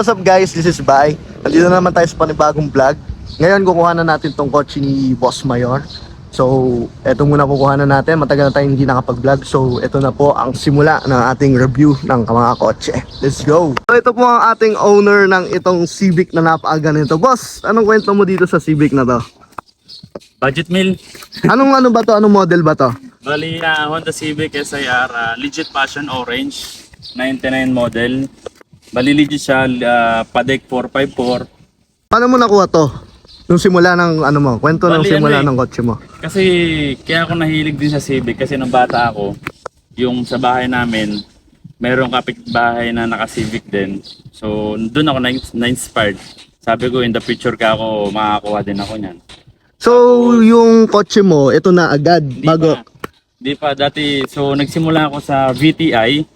what's up guys? This is Bai. Nandito na naman tayo sa panibagong vlog. Ngayon kukuha na natin tong kotse ni Boss Mayor. So, eto muna kukuha na natin. Matagal na tayong hindi nakapag-vlog. So, eto na po ang simula ng ating review ng mga kotse. Let's go! So, ito po ang ating owner ng itong Civic na napakaganito. Boss, anong kwento mo dito sa Civic na to? Budget meal. Anong ano ba to? Anong model ba to? Bali, Honda Civic SIR, legit passion orange, 99 model. Bali, legit siya, Padec 454. Paano mo nakuha to? Nung simula ng ano mo? Kwento ng Bali, simula ano eh. ng kotse mo. Kasi, kaya ako nahilig din sa Civic kasi nung bata ako, yung sa bahay namin, mayroong kapitbahay na naka-Civic din. So, doon ako na-inspired. Sabi ko, in the future ka ako, makakuha din ako niyan. So, yung kotse mo, ito na agad bago. Di pa, dati, so nagsimula ako sa VTI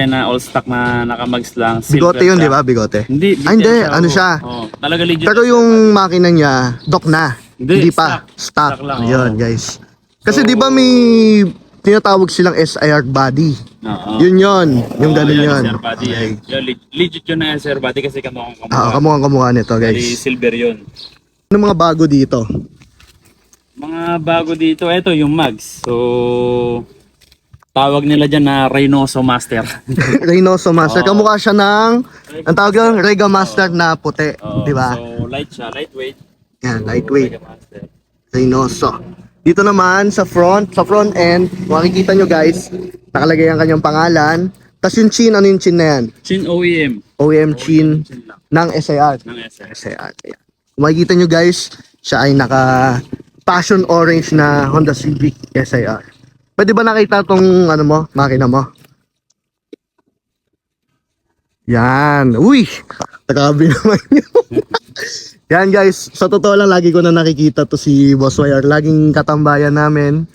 na all stock na nakamags lang. Bigote yun, di ba? Bigote. Hindi, Ah, hindi. Ano oo. siya? Oo, talaga legit. Pero yung makina niya, dock na. Hindi pa. Stock. Stock lang, Ayun, oo. guys. Kasi So, di ba may tinatawag silang SIR body? Oo. Yun. Yung Oo, ganun yan, yun. SR body yan. Yan, legit yun na SR body kasi kamukhang Kamukhang nito, Bali, guys. silver yun. Ano mga bago dito? Mga bago dito, ito yung mags. So, tawag nila dyan na Reynoso Master. Reynoso Master. Oo. Kamukha siya ng, ang tawag yun, Rega Master na puti. Oo, Di ba? So, light siya, lightweight. Yan, So, lightweight. Rega Master. Reynoso. Dito naman sa front end, makikita nyo guys, nakalagay ang kanyang pangalan. Tapos yung chin, ano yung chin na yan? Chin OEM. OEM chin lang ng SIR. ng SR. SIR. Ayan. Kung makikita nyo guys, siya ay naka passion orange na Honda Civic SIR. Pwede ba nakita tong ano mo, makina mo? Yan. Uy! Grabe naman yun. Yan guys, sa totoo lang lagi ko na nakikita to si Boss Wire. Laging katambayan namin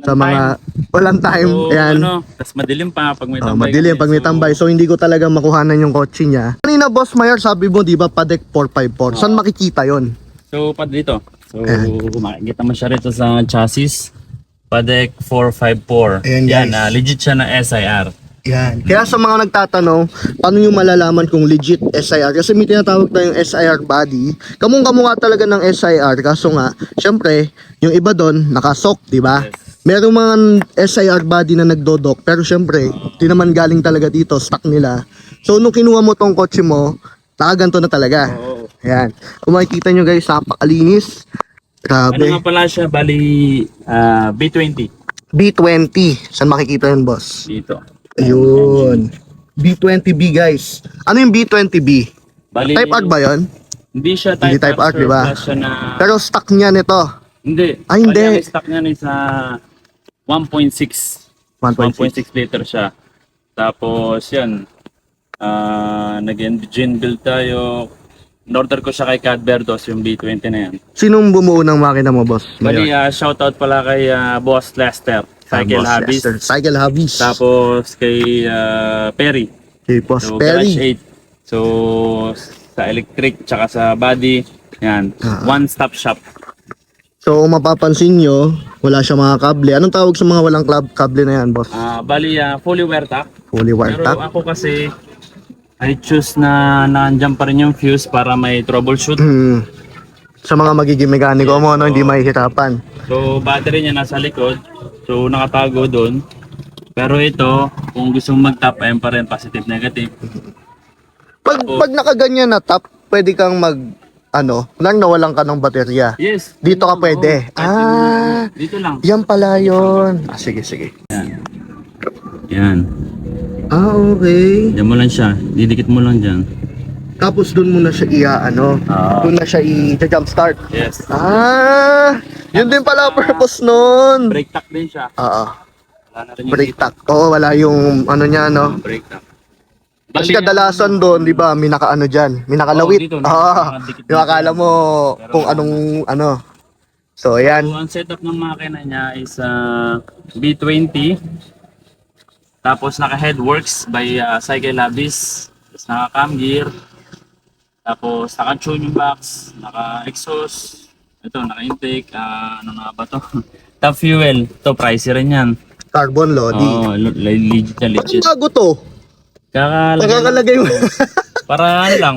sa mga walang time. So, Ayan. tas madilim pa pag may tambay. Madilim pag may tambay. So hindi ko talaga makuhanan yung kotse niya. Kanina Boss Mayor, sabi mo di ba Padec 454. Saan makikita yon? So, dito. So, makikita mo siya rito sa chassis. Padec 454. Ayan, Yan, guys. legit siya na SIR. Yan. Kaya sa mga nagtatanong, paano nyo malalaman kung legit SIR? Kasi may tinatawag tayong SIR body. Kamukha talaga ng SIR. Kaso nga, syempre, yung iba doon, nakasok, di ba? Yes. Merong mga SIR body na nagdodok. Pero syempre, di naman galing talaga dito, stock nila. So, nung kinuha mo tong kotse mo, nakaganto na talaga. Oo. Ayan. Kung makikita nyo guys, napakalinis. Ano Grabe. nga pala siya? Bali, B20. B20. Saan makikita yun, boss? Dito. Ayun. B20B guys. Ano yung B20B? Bali, Type R ba yun? Hindi siya Hindi type R, di ba? Siya na, Pero stock niya nito. hindi. Ay, hindi. Bali, ang stock niya is 1.6. 1.6 liter siya. Tapos, yan. Nag-engine build tayo. In-order ko siya kay Cadverdos, yung B20 na yan. Sinong bumuo ng makina mo, boss? Bali, shoutout pala kay Boss Lester, Cycle Boss Hobbies. Lester. Cycle Hobbies. Tapos kay Perry, Kay Boss so Perry. Garage 8. So, sa electric, tsaka sa body, yan. One-stop shop. So, kung mapapansin nyo, wala siya mga kable. Anong tawag sa mga walang kable na yan, boss? Bali, fully wear tack. Fully wire Pero tap. ako kasi, I choose na nandiyan pa rin yung fuse para may troubleshoot. Sa mga magiging mekaniko mo, no, hindi mahihirapan. So, battery niya nasa likod. So, nakatago doon. Pero ito, kung gusto mong mag-top, ayun pa rin, positive, negative. Pag nakaganyan na tap, pwede kang lang nawalan ka ng baterya. Yes. Dito ka pwede. Dito lang. Yan pala yun. Sige. Yan. Okay. Diyan mo lang siya. Didikit mo lang dyan. Tapos doon mo na siya doon na siya i-jump start. Yes. Yun din pala purpose nun. Brake tack din siya. Oo, Wala na rin yung brake tack. Oo, wala yung ano niya, no? brake tack. Kasi kadalasan doon, di ba, may nakaano dyan, may nakalawit. dito, Oo, nakadikit yung akala mo Pero kung anong ano. So, ayan. So, ang setup ng makina niya is B20. Tapos naka-headworks by Cycle Hobbies. Tapos naka-cam gear. Tapos naka-tune yung box. Naka-exhaust. Ito, naka-intake. Ano nga ba to? Top fuel. Ito, pricey rin yan. Carbon Lodi. Oo, legit na legit. Anong bago to? Kakalagay Pagkakalagay mo. Para ano lang,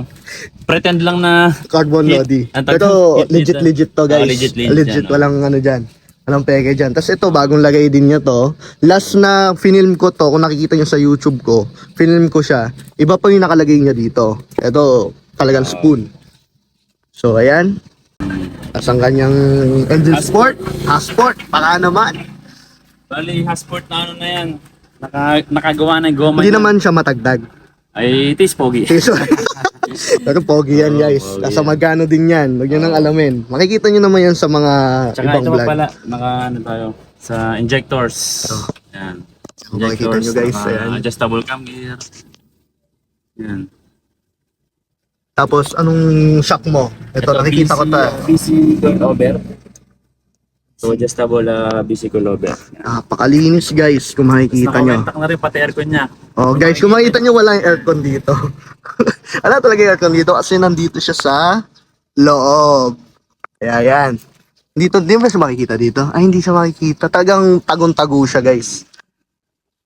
pretend lang na Carbon Hit. Lodi. Ang tawag- Pero hit dito. legit to guys. Legit Legit, yan, walang ano dyan. Walang peke dyan. Tapos ito, bagong lagay din niya to. Last na film ko to, kung nakikita niyo sa YouTube ko, film ko siya. Iba pa yung nakalagay niya dito. Ito, talagang spoon. So, ayan. Tapos ang kanyang engine sport. Sport, baka naman. Bali, Hasport na ano na yan. Nakagawa ng goma. Hindi yan. naman siya matagdag. Ay, it is pogi. Pero pogi yan guys. pogi Nasa yan. magkano din yan. Huwag nyo nang alamin. Makikita nyo naman yan sa mga Tsaka ibang ito pa vlog. pala, ano tayo, sa injectors. Yan. So, makikita nyo guys. Ayan. Adjustable cam gear. Yan. Tapos anong shock mo? Ito nakikita ko ta. BC coilover. So, adjustable BC coilover. Napakalinis guys kung makikita nyo. Nakawentak na rin pati aircon niya. Oh guys, kung makikita nyo wala yung aircon dito. Wala talaga yung aircon dito kasi nandito siya sa loob. Kaya yan. Dito, di ba siya makikita dito? Ay, hindi siya makikita. Tagang tagong-tago siya guys.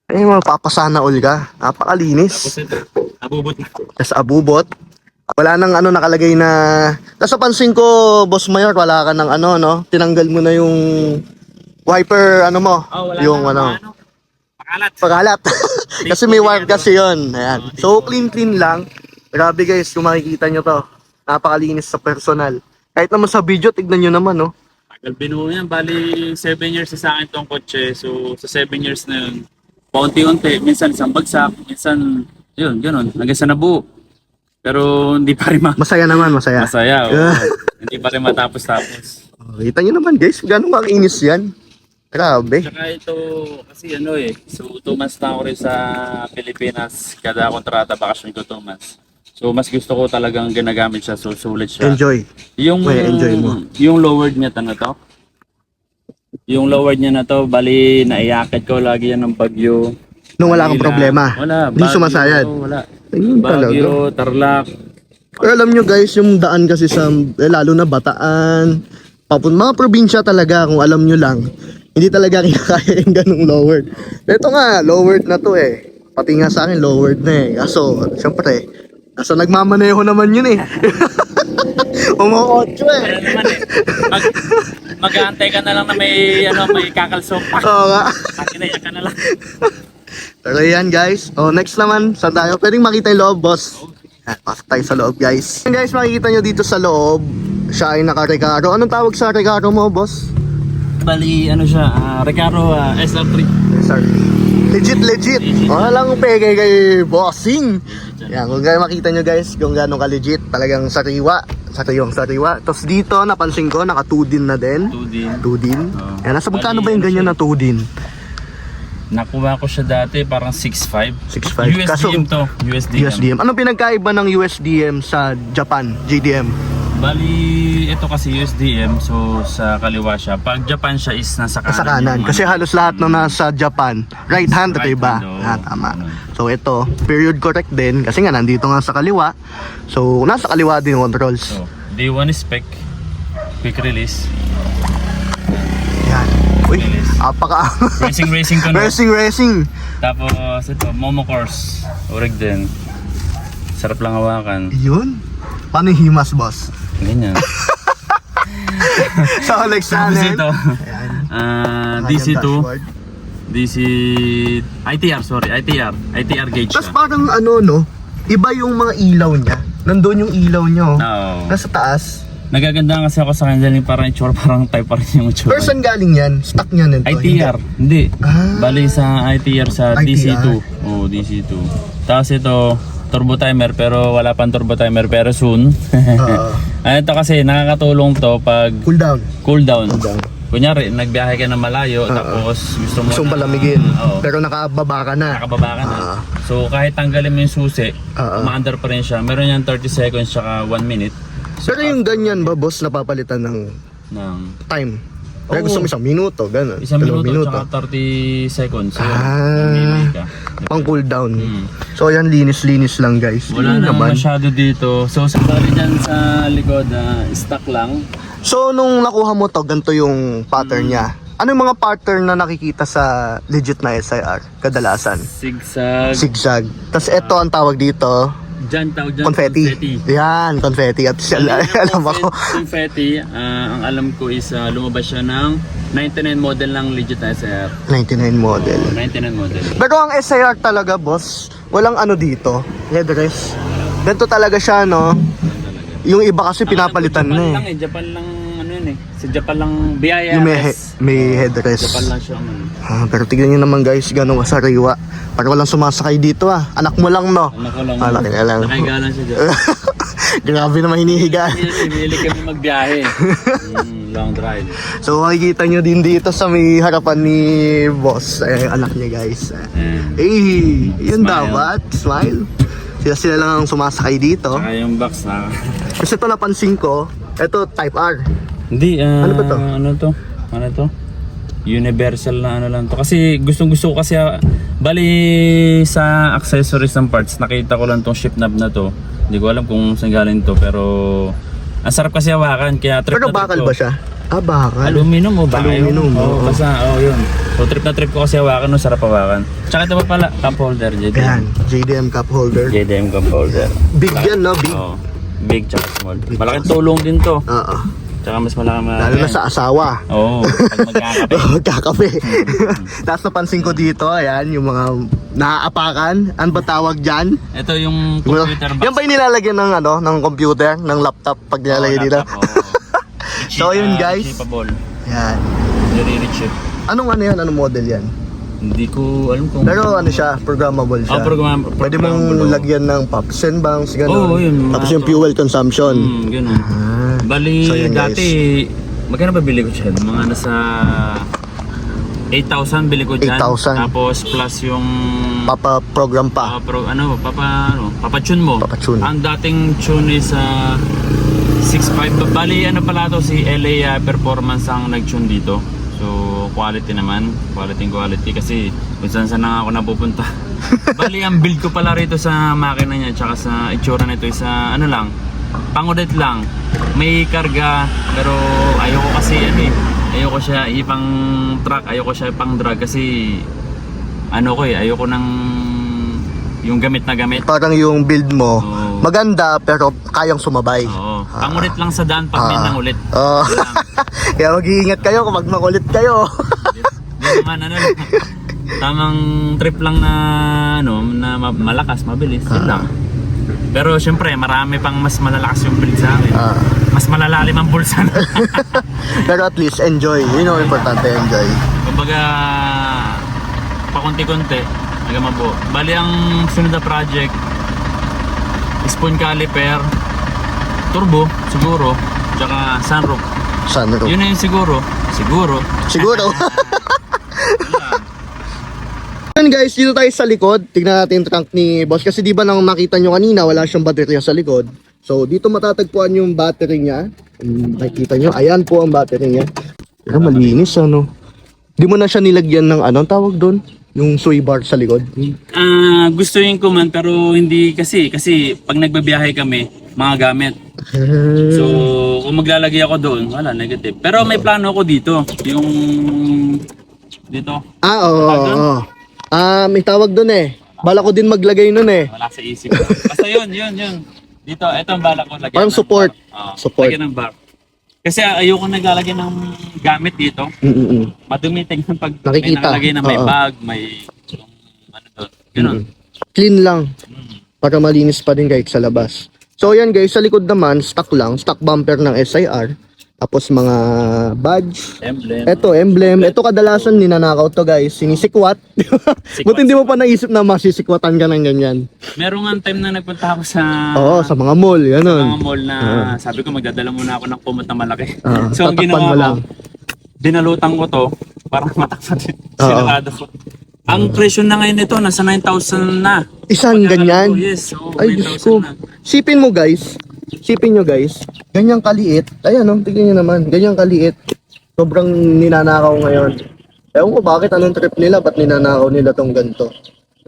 Ay, mapapasana all ka. Napakalinis. Tapos ito, abubot na. Tapos abubot. Wala nang ano nakalagay na... Tapos napansin ko, Boss Mayor, wala ka ng ano, no? Tinanggal mo na yung wiper, ano mo? Oh, wala yung na, ano, Pakalat. pagalat. Kasi may wire kasi yun. Ayan. So, clean lang. Grabe guys, kung makikita nyo to. Napakalinis sa personal. Kahit naman sa video, tignan nyo naman, no? Tagal binuo yan. Bali, 7 years na sa akin tong kotse. So, sa 7 years na yun, paunti-unti. Minsan isang bagsak. Minsan, yun, ganun. Hanggang sa nabuo. Pero hindi pa rin Masaya naman, masaya. masaya. Hindi pa rin matapos-tapos. Oh, kita nyo naman guys, gano'ng makinis yan. Grabe. Tsaka ito, kasi ano so 2 months na ako rin sa Pilipinas. Kada kontrata, bakasyon ko 2 months. So mas gusto ko talagang ginagamit siya, so sulit siya. Enjoy. Yung, May enjoy mo. Yung lowered niya na to. Yung lowered niya na to, bali naiakit ko lagi yan ng Bagyo. Nung wala kang Manila. problema. Wala. Hindi Baguio, sumasayad. Wala. Ayun talaga. Bagyo, Tarlac. Pero alam nyo guys, yung daan kasi sa, lalo na Bataan, mga probinsya talaga, kung alam nyo lang, hindi talaga kinakaya yung ganung lowered. Ito nga, lowered na to eh. Pati nga sa akin, lowered na eh. Kaso, syempre, nasa nagmamaneho naman yun eh. Umokotso eh. Kaya naman mag-aantay ka na lang na may kakalsong pak. Oo nga. Pakinaiyak ka na lang. Pero yan guys. Oh, next naman, saan tayo? Pwedeng makita yung loob, boss. Yan, pasok tayo sa loob, guys. Yan guys, makikita nyo dito sa loob, siya ay naka-Recaro. Anong tawag sa Recaro mo, boss? Bali, ano siya, Recaro SR3. Sorry. Legit. Walang peke kay bossing. Yan, kung gano'n makita nyo guys, kung gano'n ka-legit, talagang sariwa. Sariwa. Tapos dito, napansin ko, naka 2 din na din. 2 din. 2 din. Oo. Yan, nasa magkano ba yung Bali, ganyan na 2 din? Nakuha ko siya dati parang 6.5. 6.5. USDM to. USDM. USDM. Anong pinagkaiba ng USDM sa Japan, JDM? Bali, ito kasi USDM, so sa kaliwa siya. Pag Japan siya is nasa kanan. Sa kanan. yung Kasi ano. halos lahat na nasa Japan, right hand, Right diba? hand, oo. Tama. Ganun. So ito, period correct din. Kasi nga, nandito nga sa kaliwa. So, nasa kaliwa din yung controls. So, D1 is spec. Quick release. Yan. Uy, Release. apaka. Racing to no. Racing. Tapos ito, Momo Course. Urig din. Sarap lang hawakan. Yun. Paano yung himas, boss? Ganyan. Sa Alex Tapos Channel. ito, DC2. Dashboard. DC ITR gauge Tapos siya. parang ano, no? Iba yung mga ilaw niya. Nandun yung ilaw niya, oh. No. Nasa taas. Nagaganda kasi ako sa kanya yung parang itsura, parang type pa rin yung itsura. Pero saan galing yan? Stock niya nito? ITR, hindi. Ah. Bali sa ITR sa ITR. DC2. Oh, DC2. Tapos ito, turbo timer pero wala pang turbo timer pero soon. Ito kasi nakakatulong to pag Cool down. cool down. Cool down. Kunyari, nagbiyahe ka na malayo tapos gusto mo Gusto mong na- palamigin. Oo. Pero nakababa ka na. Nakababa ka na. So kahit tanggalin mo yung susi, umaandar pa rin siya. Meron yan 30 seconds tsaka 1 minute Pero yung ganyan ba, boss, napapalitan ng ng time? Kaya Oo. gusto mo 1 minuto, gano'n. 1 minuto tsaka 30 seconds. So, mamimili ka. Pang cool down. Mm. So yan, linis-linis lang guys. Wala Yun na masyado dito. So sa bali dyan sa likod, stock lang. So nung nakuha mo to, ganito yung pattern niya. Ano yung mga pattern na nakikita sa legit na SIR kadalasan? Zigzag. Zigzag. Tapos ito ang tawag dito, Dyan, tawag dyan. Confetti. Yan, confetti. At alam ako. Confetti, ang alam ko is lumabas siya ng 99 model ng legit SR. 99 model. 99 model. Pero ang SIR talaga, boss, walang ano dito, headrest. Ganito talaga siya, no? Yung iba kasi pinapalitan Japan na lang Japan lang ano yun eh. Sa Japan lang BIRS. Yung may headrest. Japan lang siya ano. Pero tignan nyo naman guys, gano'ng kasariwa. Para walang sumasakay dito Anak mo lang, no? Anak ko lang. Laki na lang. Nakahiga lang siya dyan. Grabe naman hinihiga. Hinihilig kami magbiyahe. Long drive. So makikita nyo din dito sa may harapan ni boss, anak niya guys. Yun Smile. dapat, smile. Sila lang ang sumasakay dito. Saka yung box na. Kasi ito napansin ko, ito type R. Hindi, Ano ba to? Ano to? Universal na ano lang to. Kasi gustong gusto ko kasi bali sa accessories ng parts, nakita ko lang tong shift knob na to. Hindi ko alam kung saan galing to, pero ang sarap kasi hawakan, kaya trip Pero na trip bakal ko. ba siya? Bakal. Aluminum o bakal? Aluminum, oo. Basta, yun. So trip na trip ko kasi hawakan, no, sarap hawakan. Tsaka ito pa pala, cup holder, Yan, JDM. JDM cup holder. JDM cup holder. Big yan, no? Big. Oo. Big tsaka small. Malaking tulong din to. Oo. Tsaka mas malaki Lalo na sa asawa. Oo, pag magkakape. Kakape. Tapos napansin ko dito, ayan, yung mga naaapakan. Ano ba tawag dyan? Ito yung computer box. Yan ba yung nilalagyan ng ano, ng computer, ng laptop pag nilalagay dito? So, yun, guys. Shippable. Yan. Very chip. Anong ano yan? Anong model yan? Hindi ko alam kung... Pero ano siya, programmable siya. Pwede mong lagyan ng pops and banks, gano'n. Oo, yun. Tapos yung fuel consumption. Ganun. Bali, So, yun, guys. dati, magkano ba bili ko siya? Mga nasa 8,000 bili ko dyan. 8,000. Tapos plus yung... Papa-program pa. Papa-tune mo. Papa-tune. Ang dating tune is 6.5. Bali, ano pala to, si LA Performance ang nag-tune dito. So, quality naman. Quality kasi kung saan na ako napupunta. Bali, ang build ko pala rito sa makina niya tsaka sa itsura nito is ano lang, pang-audit lang. May karga, pero ayoko kasi ayoko siya ipang truck, ayoko siya ipang drag kasi ayoko ng yung gamit na gamit. Parang yung build mo, Oo. maganda pero kayang sumabay. Oo. Pang-ulit lang sa daan pag may nang ulit. Oo. Kaya mag-iingat kayo kapag makulit kayo. Hindi naman tamang trip lang na na malakas, mabilis. Yun lang. Pero syempre, marami pang mas malalakas yung build sa akin. Mas malalalim ang bulsa na. Pero at least enjoy. Yun ang importante, enjoy. Kumbaga, pakunti-kunti, hanggang mabuo. Bali ang sunod na project, spoon caliper, turbo, siguro, tsaka sunroof. Sunroof. Yun na yun siguro. Siguro. Yun guys, dito tayo sa likod. Tignan natin yung trunk ni boss. Kasi di ba nang nakita nyo kanina, wala siyang baterya sa likod. So dito matatagpuan yung battery niya. Nakikita nyo, ayan po ang battery niya. Pero malinis Di mo na siya nilagyan ng anong tawag doon? Yung soy bar sa likod. Gustuin ko man pero hindi kasi pag nagbabiyahe kami, mga gamit. So kung maglalagay ako doon, wala, negative. Pero may plano ako dito, yung dito. Oo. May tawag doon Bala ko din maglagay nun Wala sa isip ko. Basta yun. Dito, ito ang balak ko lagyan. Parang ng support. bar. Support. Lagyan ng bar. Kasi ayoko naglalagay ng gamit dito. Madumi tingnan pag may Nakikita. nakalagay na may Oo. bag, may yung, ano doon. Ganun. Clean lang. Para malinis pa din guys sa labas. So yan guys, sa likod naman, stock bumper ng SIR. Tapos mga badge. Emblem. Ito, emblem. Ito kadalasan ninanakaw to guys. Sinisikwat. Buti hindi mo pa naisip na masisikwatan ka ng ganyan. Merong nga time na nagpunta ako sa Oo, sa mga mall. Ganun. mga mall na sabi ko magdadala muna ako ng kumot na malaki. So ang tatakpan ginawa mo ko, lang. dinalutan ko to para matakpan din. Sinarado ko. Ang presyo na ngayon nito, nasa 9,000 na. Isang ganyan. Yes, so Ay, Diyos 9,000 ko. na. Sipin nyo guys. Ganyang kaliit. Ayan tignan nyo naman. Ganyang kaliit. Sobrang ninanakaw ngayon. Ewan ko bakit anong trip nila. Ba't ninanakaw nila tong ganito.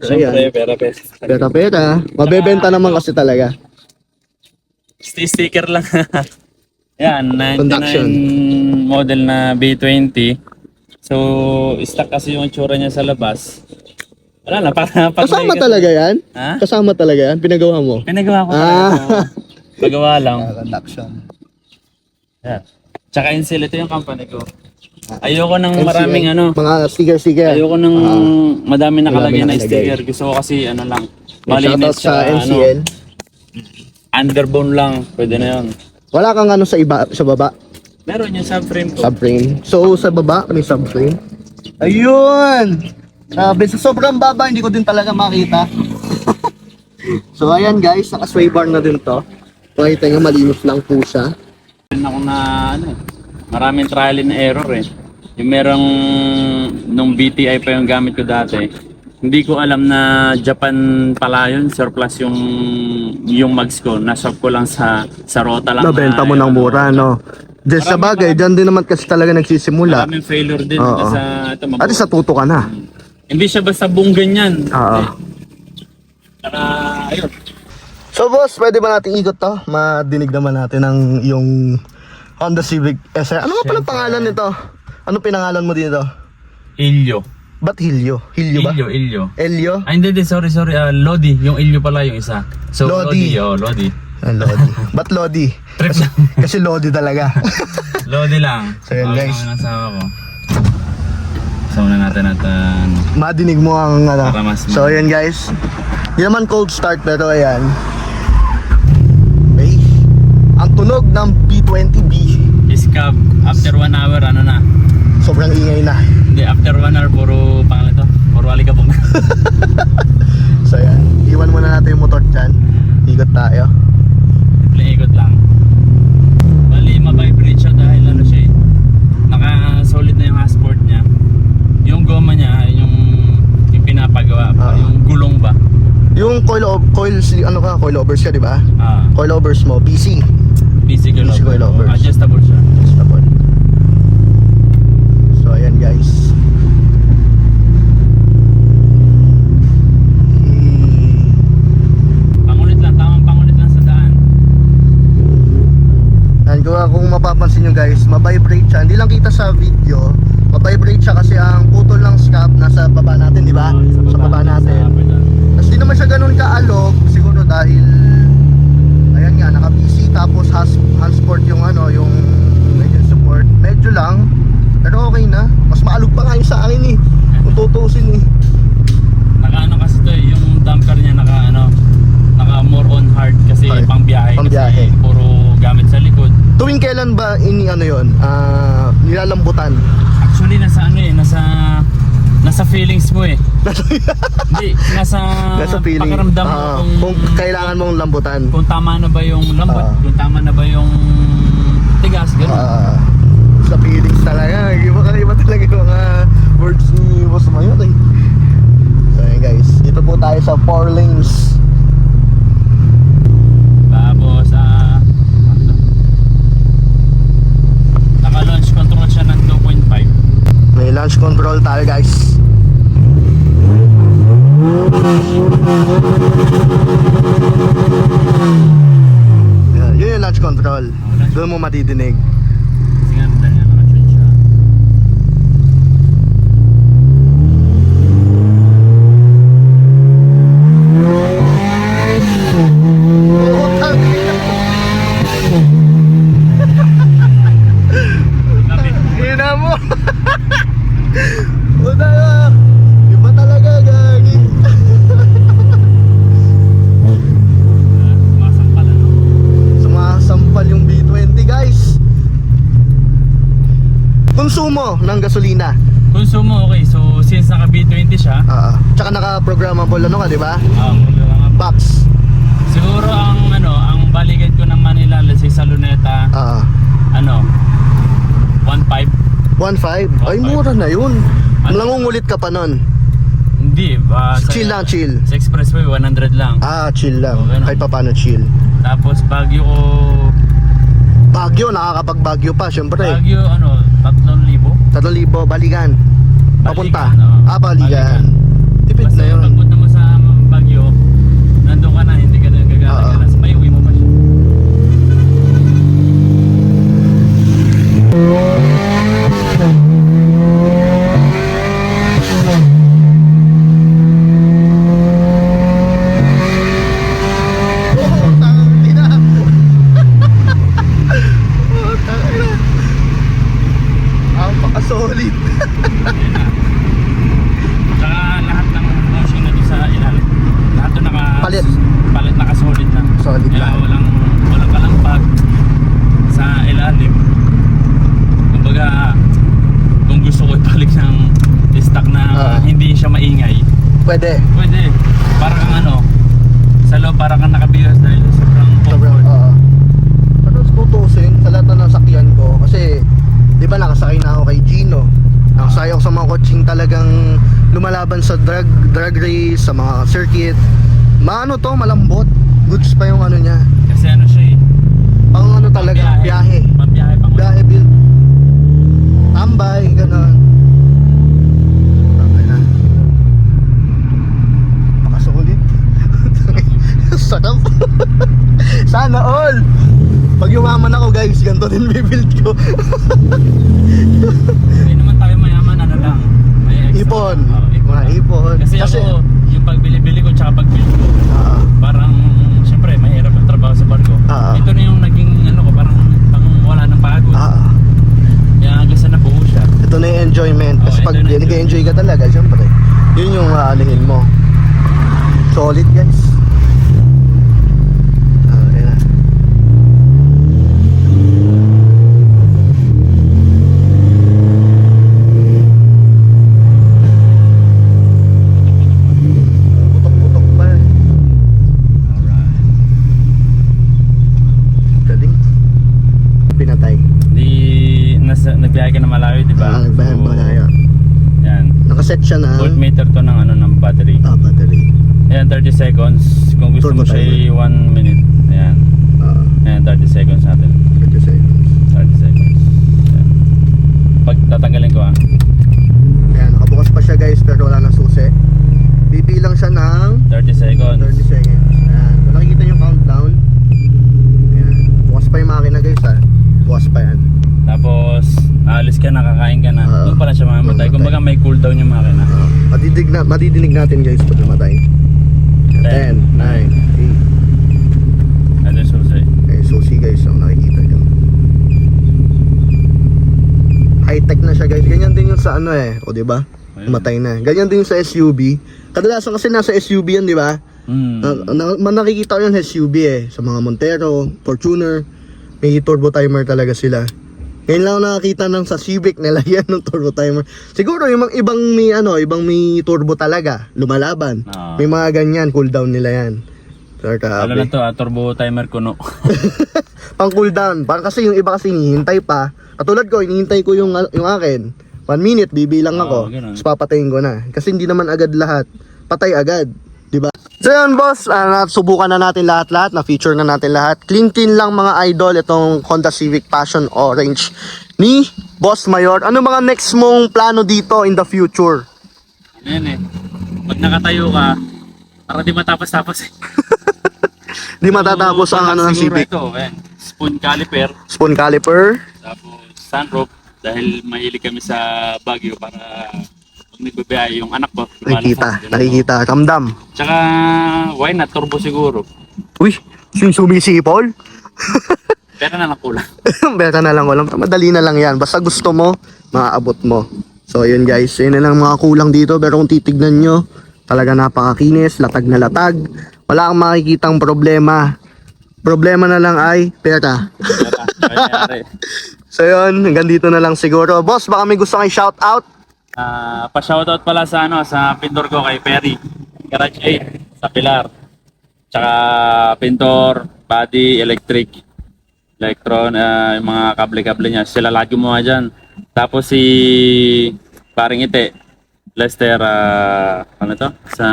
Siyempre, pera. Pera. Mabebenta naman kasi talaga. Sticker lang. Yan, 99 Conduction. model na B20. So, stock kasi yung itsura niya sa labas. Wala lang, para Kasama talaga yan? Ha? Kasama talaga yan? Pinagawa mo? Pinagawa ko Ah. talaga. Pagawa lang. Conduction. Yeah. Tsaka Incel, ito yung company ko. Ayoko ng maraming Mga sticker-sticker. ayoko ng madami nakalagay na nakalagay. sticker. Gusto ko kasi lang, Shoutout malinis sa tsaka NCN. underbone lang, pwede na yun. Wala kang sa iba, sa baba? Meron yung subframe ko. Subframe. So, sa baba, may subframe. Ayun! Sabi, sa sobrang baba, hindi ko din talaga makita. So, ayan guys, naka-sway bar na din to. Makita nyo, malinis lang po siya. Meron ako na maraming trial and error eh. Yung merong nung BTI pa yung gamit ko dati. Hindi ko alam na Japan pala yun, surplus yung mags ko. Nashop ko lang sa Rota lang. Nabenta mo ng mura, no? Diyan sa bagay, dyan din naman kasi talaga nagsisimula. Maraming failure din Oo. sa ito. At sa tuto ka na. Hindi siya basta buong ganyan. Oo. Saka, ayun. So boss, pwede ba nating ikot to? Madinig naman natin ang yung Honda Civic SR. Ano nga pala pangalan nito? Ano pinangalan mo dito? Ilyo. Ba't Hilyo? Hilyo ba? Ilyo. Elio? Ay, hindi, sorry. Lodi. Yung Ilyo pala yung isa. So, Lodi. Lodi. Ah, Lodi. Ba't Lodi? Trip lang. Kasi Lodi talaga. Lodi lang. So, yun, guys. Ang asawa ko. So, na natin at Madinig mo ang Para mas- So ayan guys. Di naman cold start pero ayan. Okay. Ang tunog ng B20B. Iskab. After 1 hour, na. Sobrang ingay na. Hindi, after 1 hour, puro pangalan to. Puro alikabong na. So ayan. Iwan muna natin yung motor dyan. Ikot tayo. Simpleng ikot lang. Bali, ma-vibrate siya dahil siya eh. Naka-solid na yung hashboard niya. Yung goma niya, yung pinapagawa pa, yung gulong ba? Yung coilovers ka, di ba? Ah, Coilovers mo, BC. busy coilovers. Adjustable siya. Adjustable. So ayan guys. Pangulit lang, tamang pangulit lang sa daan. Yan, kung mapapansin nyo guys, mabibrate siya. Hindi lang kita sa video. Mabibrate siya kasi ang putol ng scap nasa baba natin, di ba? Sa baba natin. Tapos di naman siya ganun kaalog. Siguro dahil ayan nga, naka-PC. Tapos handsport yung yung medyo support. Medyo lang. Pero okay na. Mas maalog pa nga yung sa akin eh. Kung tutusin eh. Naka kasi to yung damper niya naka more on hard kasi Okay. pangbiyahe Pangbiyahe. kasi puro gamit sa likod. Tuwing kailan ba yon? Nilalambutan? Actually nasa feelings mo eh. Hindi, nasa Feeling. pakiramdam mo Kung kailangan mong lambutan. kung tama na ba yung lambot, kung tama na ba yung tigas, gano'n. Sa feelings talaga. Iba talaga yung mga words ni Boss Mayor eh. So yun guys, dito po tayo sa 4 lanes. Tapos, naka-launch control siya ng 2.5. May launch control tayo guys. Yun yung launch control. Doon mo matidinig. Kasi nga, dahil nga naka-tune siya. Lapit. Ina mo. Puta ka. Iba talaga gagi. Sumasampal, Sumasampal yung B20 guys. Konsumo ng gasolina. Konsumo, okay. So, since naka B20 siya, Tsaka naka-programmable ka, di ba? problema nga. Box. Siguro ang balikan ko ng Manila, let's say sa Luneta, 1.5. 1.5? Ay, mura na yun. Nangungulit ka pa nun. Hindi, Chill lang, chill. Sa expressway, 100 lang. Chill lang. Okay, no? Kahit pa paano chill. Tapos Baguio ko, Baguio, nakakapag-Baguio pa, syempre. Baguio 3,000. 3,000, balikan. Papunta. Balikan, Balikan. Tipid Basta na yun. pagpunta mo sa Baguio, nandun ka na, hindi ka na gagalas. May uwi mo pa siya. Pwede. Pwede. Para kang ano, sa loob para kang nakabigas dahil sobrang Sobrang, comfort. Pero tutusin sa lahat na nasakyan ko kasi di ba nakasakay na ako kay Gino. Nakasakay ako sa mga coaching talagang lumalaban sa drag race, sa mga circuit. Maano to, malambot. Goods pa yung ano niya. Kasi ano siya eh. Pang ano talaga, biyahe. Pambiyahe pang Biyahe build. Tambay, ganon. Tambay na. Makasulit. Sarap. Sana all. Pag yumaman ako guys, ganito din bibuild ko. Hindi naman tayo mayaman, ano lang. May extra. Ipon. Oo, Mga lang. ipon. Kasi ako, yung pagbili-bili ko tsaka pag-build ko, Ah, parang, syempre, mahirap ang trabaho sa barko. Ah. Ito na yung naging, ano ko, parang pang wala ng pagod. ah, Kaya hanggang sa nabuo siya. ito na yung enjoyment. Kasi Oo, pag ito na yung nag-enjoy ka talaga, syempre, yun yung aalihin mo. Solid guys. Ah, ayan na. Putok-putok pa eh. Alright. Galing. Pinatay. Nagbiyahe ka na malayo, di ba? Nagbahan ba kaya? Yan. Nakaset siya na Voltmeter to ng ano ng battery. battery. Ayan, 30 seconds. Kung gusto Turbo mo siya timer. 1 minute. Ayan. Ayan, 30 seconds natin. 30 seconds. 30 seconds. Ayan. Pag tatanggalin ko ah. Ayan, nakabukas pa siya guys pero wala nang susi. Bibilang siya ng 30 seconds. 30 seconds. Ayan, kung nakikita yung countdown. Ayan, bukas pa yung makina guys ha. Bukas pa yan. Tapos, aalis ka na, kakain ka na. Doon pala siya mamamatay. Mamatay. Kumbaga may cooldown yung makina. Madidinig natin guys pag namatay. 10, 9, 8. Ano yung susi? Okay, susi guys ang nakikita nyo. High-tech na siya guys. Ganyan din yung sa ano eh. O diba? Ayun. Matay na. Ganyan din yung sa SUV. Kadalasan kasi nasa SUV yan, di ba? Nakikita ko yun SUV eh. Sa mga Montero, Fortuner, may turbo timer talaga sila. Ngayon lang ako nakakita ng sa Civic nilagyan ng turbo timer. Siguro yung mga ibang may turbo talaga, lumalaban. Oo. May mga ganyan, cooldown nila yan. Sir, Ano na to turbo timer kuno. pang cooldown. Parang kasi yung iba kasi hinihintay pa. Katulad ko, hinihintay ko yung akin. 1 minute, bibilang ako. Oo, ganun. Tapos papatayin ko na. Kasi hindi naman agad lahat. Patay agad. Diba? So yun boss, nasubukan na natin lahat-lahat, na-feature na natin lahat. Clean lang mga idol, itong Honda Civic Passion Orange ni Boss Mayor. Ano mga next mong plano dito in the future? Ano yan eh. Pag nakatayo ka, para di matapos-tapos eh. Di matatapos ang ano ng Siguro Civic. ito, ayan. Spoon caliper, Spoon caliper. tapos sunroof. Dahil mahilig kami sa Baguio para pag nagbabiyahe yung anak ko. Nakikita. Ramdam. Tsaka, why not? Turbo siguro. Uy, yung sumisipol. Pero na nakulang. Beta na lang walang. Madali na lang yan. Basta gusto mo, maaabot mo. So yun guys, yun na lang mga kulang dito. Pero kung titignan nyo, talaga napakakinis, latag na latag. Wala kang makikitang problema. Problema na lang ay pera. Kaya, So yun, hanggang dito na lang siguro. Boss, baka may gusto kang shout out? pa-shoutout pala sa sa pintor ko kay Perry, Garage 8 sa Pilar. Tsaka pintor, body, electron, yung mga kable-kable niya. Sila lagi mo dyan. Tapos si Paring Ite, Lester, ano to? Sa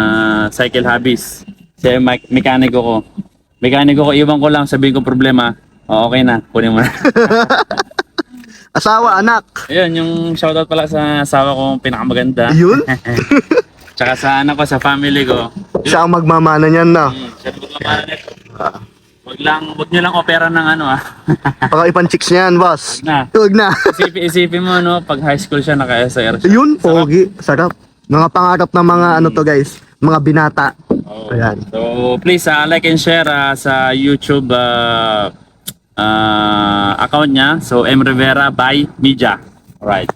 Cycle Hobbies. Siya yung mekaniko ko. Mekaniko ko, iwan ko lang, sabihin ko problema. Okay na, kunin mo na. Asawa, anak. Ayun, yung shoutout pala sa asawa kong pinakamaganda. Yun? Tsaka sa anak ko, sa family ko. Siya ang magmamana niyan na. Siya magmamahal nito. Wag nyo lang opera ng ano Baka ipang chicks niyan, boss. Na. Huwag na. Isipin mo no, pag high school siya, naka-SIR siya. Yun, pogi. Sarap. Mga pangarap ng mga ano to guys. Mga binata. Oh. Ayan. So please like and share sa YouTube account niya. So M Rivera by Media. Alright.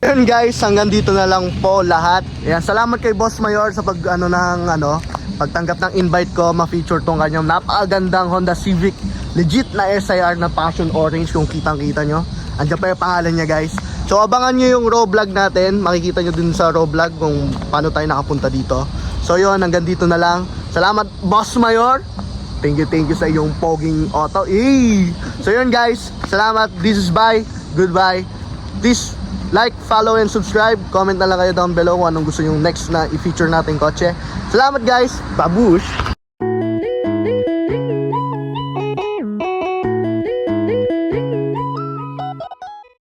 Yun guys, hanggang dito na lang po lahat. Ayan, salamat kay Boss Mayor sa pagtanggap ng invite ko, ma-feature tong kanyang napakagandang Honda Civic. Legit na SIR na Passion Orange kung kitang-kita nyo. Andiyan pa yung pangalan niya guys. So abangan nyo yung raw vlog natin. Makikita nyo din sa raw vlog kung paano tayo nakapunta dito. So yun, hanggang dito na lang. Salamat, Boss Mayor. Thank you sa iyong poging auto. So yun guys, salamat. This is bye. Goodbye. Please like, follow, and subscribe. Comment na lang kayo down below kung anong gusto yung next na i-feature natin kotse. Salamat guys. Babush!